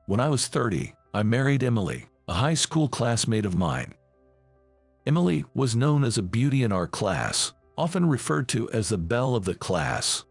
When I was 30, I married Emily, a high school classmate of mine. Emily was known as a beauty in our class, often referred to as the belle of the class.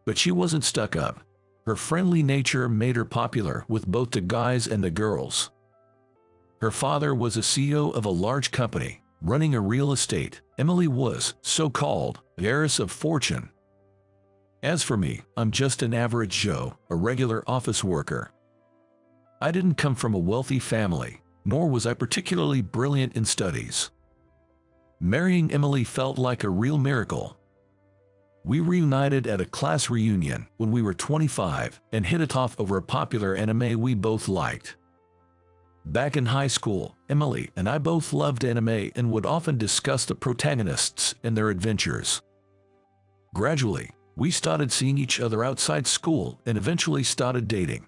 But she wasn't stuck up. Her friendly nature made her popular with both the guys and the girls. Her father was a CEO of a large company, running a real estate. Emily was, so-called, the heiress of fortune. As for me, I'm just an average Joe, a regular office worker. I didn't come from a wealthy family, nor was I particularly brilliant in studies. Marrying Emily felt like a real miracle. We reunited at a class reunion when we were 25 and hit it off over a popular anime we both liked. Back in high school, Emily and I both loved anime and would often discuss the protagonists and their adventures. Gradually, we started seeing each other outside school and eventually started dating.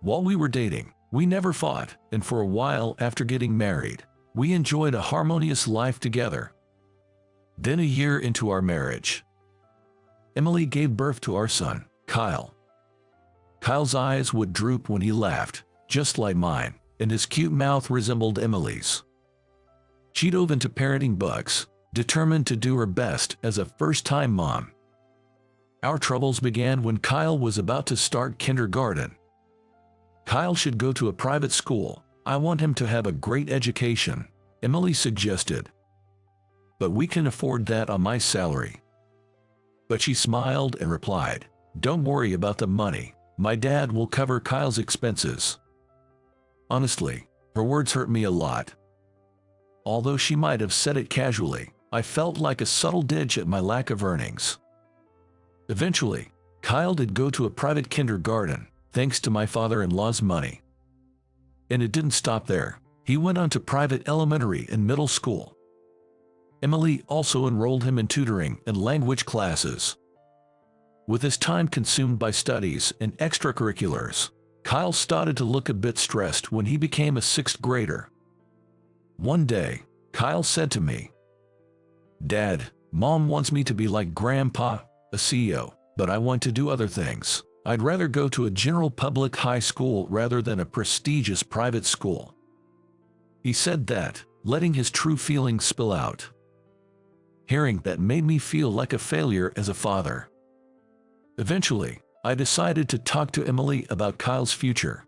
While we were dating, we never fought, and for a while after getting married, we enjoyed a harmonious life together. Then a year into our marriage, Emily gave birth to our son, Kyle. Kyle's eyes would droop when he laughed, just like mine, and his cute mouth resembled Emily's. She dove into parenting bugs, determined to do her best as a first-time mom. Our troubles began when Kyle was about to start kindergarten. Kyle should go to a private school. I want him to have a great education, Emily suggested. But we can afford that on my salary. But she smiled and replied, "Don't worry about the money. My dad will cover Kyle's expenses." Honestly, her words hurt me a lot. Although she might have said it casually, I felt like a subtle dig at my lack of earnings. Eventually, Kyle did go to a private kindergarten, thanks to my father-in-law's money. And it didn't stop there. He went on to private elementary and middle school. Emily also enrolled him in tutoring and language classes. With his time consumed by studies and extracurriculars, Kyle started to look a bit stressed when he became a 6th grader. One day, Kyle said to me, "Dad, Mom wants me to be like Grandpa, a CEO, but I want to do other things. I'd rather go to a general public high school rather than a prestigious private school." He said that, letting his true feelings spill out. Hearing that made me feel like a failure as a father. Eventually, I decided to talk to Emily about Kyle's future.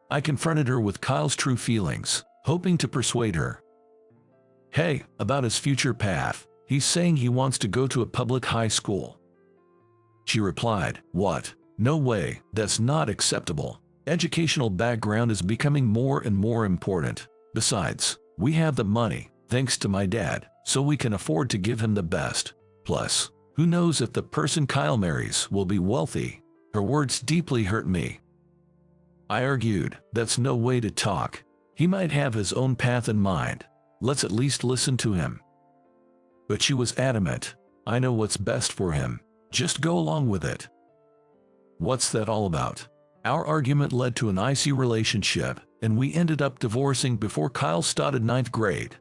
I confronted her with Kyle's true feelings, hoping to persuade her. "Hey, about his future path, he's saying he wants to go to a public high school." She replied, "What? No way, that's not acceptable. Educational background is becoming more and more important. Besides, we have the money, thanks to my dad, so we can afford to give him the best. Plus, who knows if the person Kyle marries will be wealthy?" Her words deeply hurt me. I argued, "That's no way to talk. He might have his own path in mind. Let's at least listen to him." But she was adamant. "I know what's best for him. Just go along with it." What's that all about? Our argument led to an icy relationship, and we ended up divorcing before Kyle started 9th grade.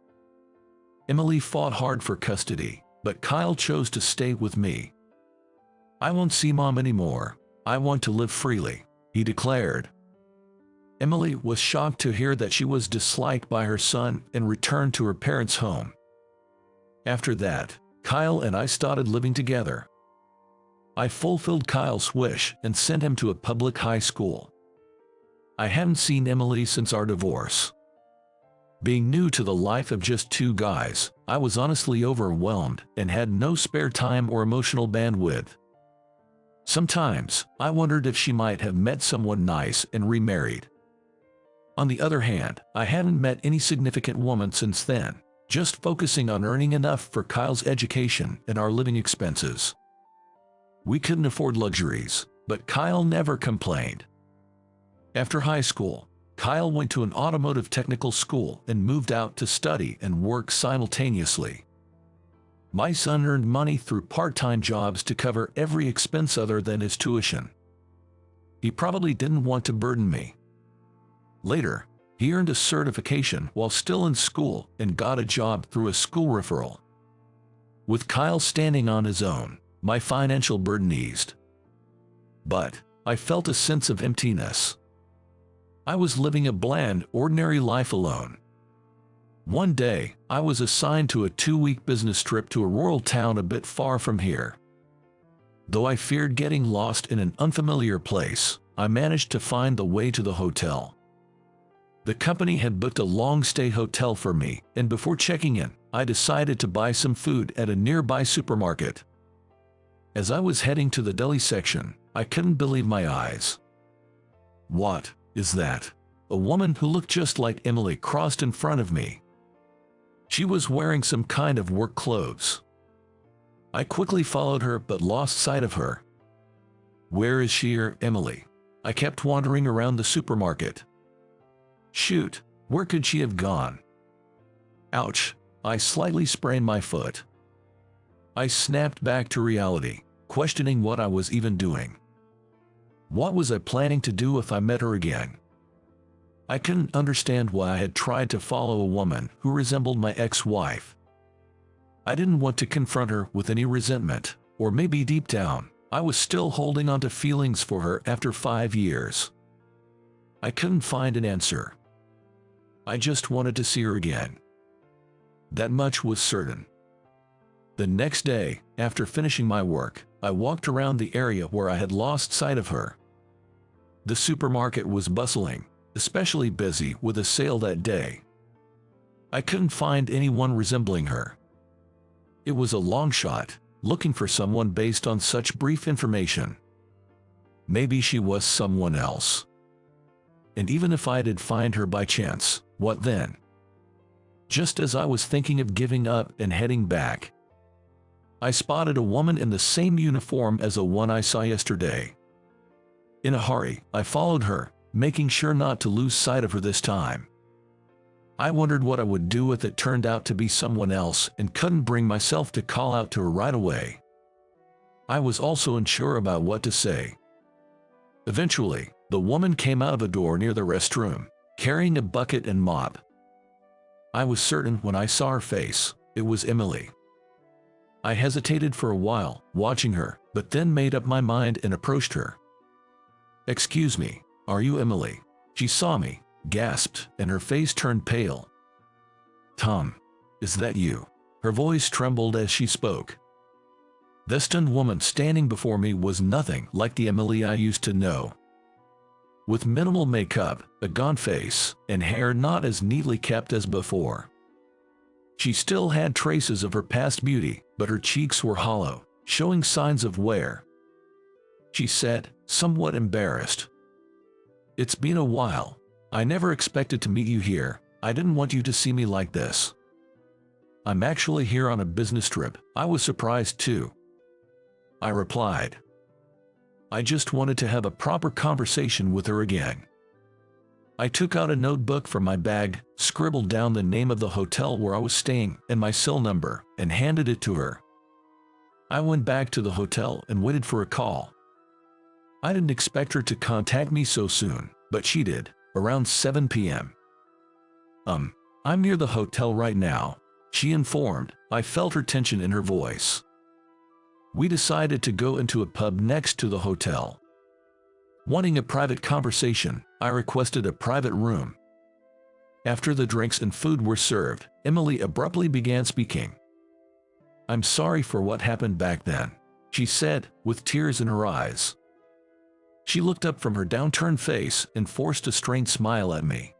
Emily fought hard for custody, but Kyle chose to stay with me. "I won't see Mom anymore. I want to live freely," he declared. Emily was shocked to hear that she was disliked by her son and returned to her parents' home. After that, Kyle and I started living together. I fulfilled Kyle's wish and sent him to a public high school. I hadn't seen Emily since our divorce. Being new to the life of just 2 guys, I was honestly overwhelmed and had no spare time or emotional bandwidth. Sometimes, I wondered if she might have met someone nice and remarried. On the other hand, I hadn't met any significant woman since then, just focusing on earning enough for Kyle's education and our living expenses. We couldn't afford luxuries, but Kyle never complained. After high school, Kyle went to an automotive technical school and moved out to study and work simultaneously. My son earned money through part-time jobs to cover every expense other than his tuition. He probably didn't want to burden me. Later, he earned a certification while still in school and got a job through a school referral. With Kyle standing on his own, my financial burden eased. But I felt a sense of emptiness. I was living a bland, ordinary life alone. One day, I was assigned to a 2-week business trip to a rural town a bit far from here. Though I feared getting lost in an unfamiliar place, I managed to find the way to the hotel. The company had booked a long-stay hotel for me, and before checking in, I decided to buy some food at a nearby supermarket. As I was heading to the deli section, I couldn't believe my eyes. What is that? A woman who looked just like Emily crossed in front of me. She was wearing some kind of work clothes. I quickly followed her but lost sight of her. Where is she or Emily? I kept wandering around the supermarket. Shoot, where could she have gone? Ouch, I slightly sprained my foot. I snapped back to reality, questioning what I was even doing. What was I planning to do if I met her again? I couldn't understand why I had tried to follow a woman who resembled my ex-wife. I didn't want to confront her with any resentment, or maybe deep down, I was still holding on to feelings for her after 5 years. I couldn't find an answer. I just wanted to see her again. That much was certain. The next day, after finishing my work, I walked around the area where I had lost sight of her. The supermarket was bustling, especially busy with a sale that day. I couldn't find anyone resembling her. It was a long shot, looking for someone based on such brief information. Maybe she was someone else. And even if I did find her by chance, what then? Just as I was thinking of giving up and heading back, I spotted a woman in the same uniform as the one I saw yesterday. In a hurry, I followed her, making sure not to lose sight of her this time. I wondered what I would do if it turned out to be someone else and couldn't bring myself to call out to her right away. I was also unsure about what to say. Eventually, the woman came out of a door near the restroom, carrying a bucket and mop. I was certain when I saw her face, it was Emily. I hesitated for a while, watching her, but then made up my mind and approached her. "Excuse me, are you Emily?" She saw me, gasped, and her face turned pale. "Tom, is that you?" Her voice trembled as she spoke. The stunned woman standing before me was nothing like the Emily I used to know. With minimal makeup, a gaunt face, and hair not as neatly kept as before. She still had traces of her past beauty, but her cheeks were hollow, showing signs of wear. She said, somewhat embarrassed, "It's been a while. I never expected to meet you here. I didn't want you to see me like this." "I'm actually here on a business trip." I was surprised too. I replied. I just wanted to have a proper conversation with her again. I took out a notebook from my bag, scribbled down the name of the hotel where I was staying and my cell number, and handed it to her. I went back to the hotel and waited for a call. I didn't expect her to contact me so soon, but she did, around 7 p.m. "I'm near the hotel right now," she informed. I felt her tension in her voice. We decided to go into a pub next to the hotel. Wanting a private conversation, I requested a private room. After the drinks and food were served, Emily abruptly began speaking. "I'm sorry for what happened back then," she said, with tears in her eyes. She looked up from her downturned face and forced a strained smile at me.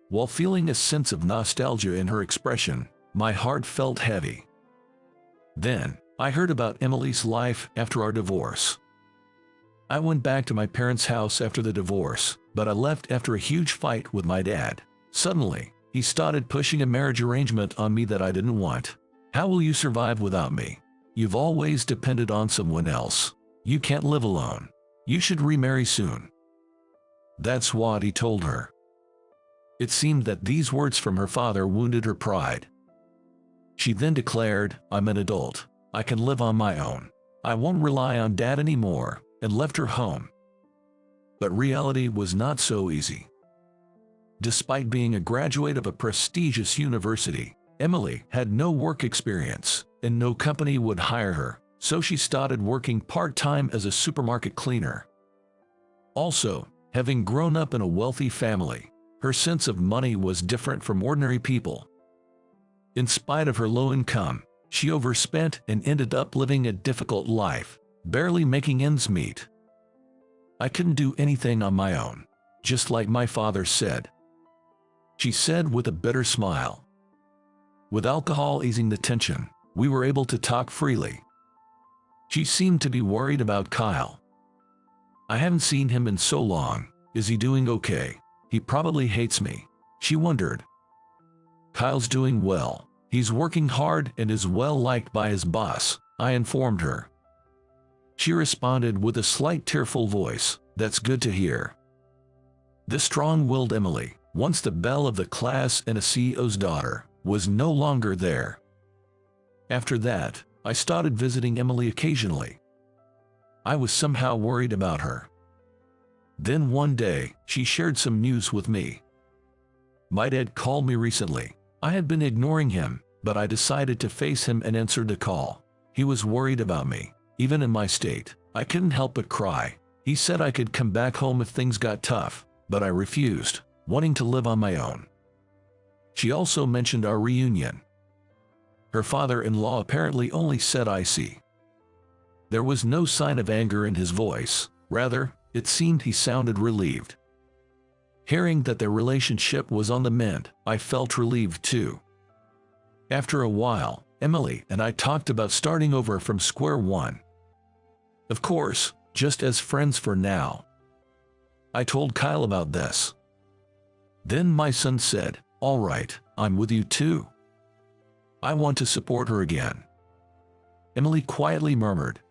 While feeling a sense of nostalgia in her expression, my heart felt heavy. Then, I heard about Emily's life after our divorce. I went back to my parents' house after the divorce, but I left after a huge fight with my dad. Suddenly, he started pushing a marriage arrangement on me that I didn't want. "How will you survive without me? You've always depended on someone else. You can't live alone. You should remarry soon." That's what he told her. It seemed that these words from her father wounded her pride. She then declared, "I'm an adult. I can live on my own. I won't rely on Dad anymore," and left her home. But reality was not so easy. Despite being a graduate of a prestigious university, Emily had no work experience, and no company would hire her, so she started working part-time as a supermarket cleaner. Also, having grown up in a wealthy family, her sense of money was different from ordinary people. In spite of her low income, she overspent and ended up living a difficult life, barely making ends meet. I couldn't do anything on my own, just like my father said, she said with a bitter smile. With alcohol easing the tension, we were able to talk freely. She seemed to be worried about Kyle. I haven't seen him in so long. Is he doing okay? He probably hates me, she wondered. Kyle's doing well. He's working hard and is well liked by his boss, I informed her. She responded with a slight tearful voice, that's good to hear. The strong-willed Emily, once the belle of the class and a CEO's daughter, was no longer there. After that, I started visiting Emily occasionally. I was somehow worried about her. Then one day, she shared some news with me. My dad called me recently. I had been ignoring him, but I decided to face him and answered the call. He was worried about me. Even in my state, I couldn't help but cry. He said I could come back home if things got tough, but I refused, wanting to live on my own. She also mentioned our reunion. Her father-in-law apparently only said I see. There was no sign of anger in his voice. Rather, it seemed he sounded relieved. Hearing that their relationship was on the mend, I felt relieved too. After a while, Emily and I talked about starting over from square one. Of course, just as friends for now. I told Kyle about this. Then my son said, "All right, I'm with you too. I want to support her again." Emily quietly murmured,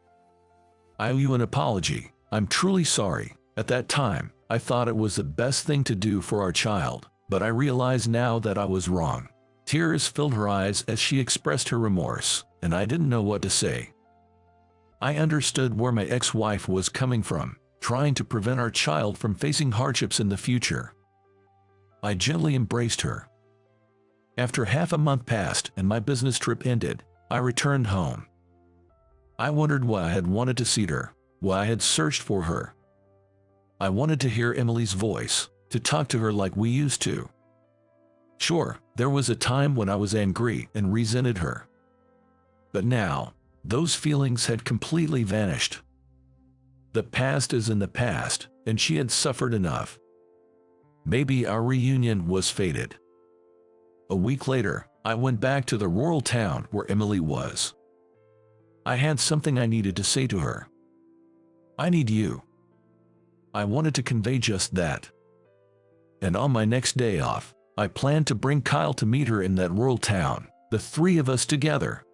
"I owe you an apology. I'm truly sorry. At that time, I thought it was the best thing to do for our child, but I realize now that I was wrong." Tears filled her eyes as she expressed her remorse, and I didn't know what to say. I understood where my ex-wife was coming from, trying to prevent our child from facing hardships in the future. I gently embraced her. After half a month passed and my business trip ended, I returned home. I wondered why I had wanted to see her, why I had searched for her. I wanted to hear Emily's voice, to talk to her like we used to. Sure, there was a time when I was angry and resented her. But now, those feelings had completely vanished. The past is in the past, and she had suffered enough. Maybe our reunion was fated. A week later, I went back to the rural town where Emily was. I had something I needed to say to her. I need you. I wanted to convey just that. And on my next day off, I planned to bring Kyle to meet her in that rural town, the three of us together.